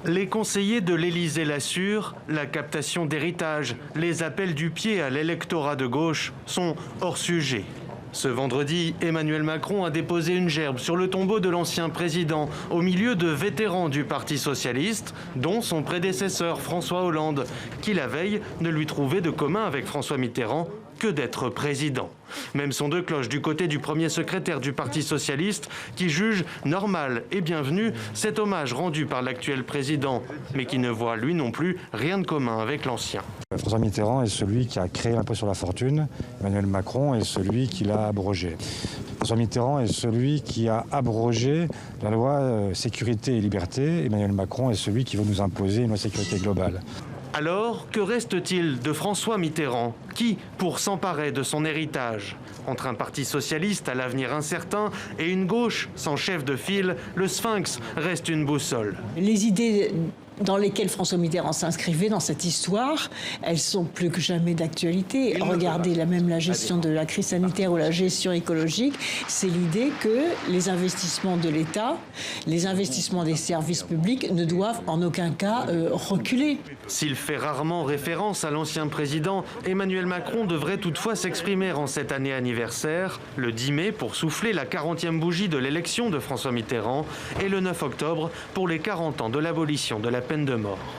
Les conseillers de l'Élysée l'assurent, la captation d'héritage, les appels du pied à l'électorat de gauche sont hors sujet. Ce vendredi, Emmanuel Macron a déposé une gerbe sur le tombeau de l'ancien président, au milieu de vétérans du Parti socialiste, dont son prédécesseur François Hollande, qui la veille ne lui trouvait de commun avec François Mitterrand que d'être président. Même son de cloche du côté du premier secrétaire du Parti socialiste qui juge normal et bienvenu cet hommage rendu par l'actuel président, mais qui ne voit lui non plus rien de commun avec l'ancien. François Mitterrand est celui qui a créé l'impôt sur la fortune, Emmanuel Macron est celui qui l'a abrogé. François Mitterrand est celui qui a abrogé la loi sécurité et liberté, Emmanuel Macron est celui qui veut nous imposer une loi sécurité globale. Alors, que reste-t-il de François Mitterrand, qui, pour s'emparer de son héritage, entre un parti socialiste à l'avenir incertain et une gauche sans chef de file, le Sphinx reste une boussole. Les idées dans lesquelles François Mitterrand s'inscrivait dans cette histoire, elles sont plus que jamais d'actualité. Regardez la gestion de la crise sanitaire ou la gestion écologique, c'est l'idée que les investissements de l'État, les investissements des services publics ne doivent en aucun cas reculer. S'il fait rarement référence à l'ancien président, Emmanuel Macron devrait toutefois s'exprimer en cette année anniversaire, le 10 mai pour souffler la 40e bougie de l'élection de François Mitterrand et le 9 octobre pour les 40 ans de l'abolition de la peine de mort.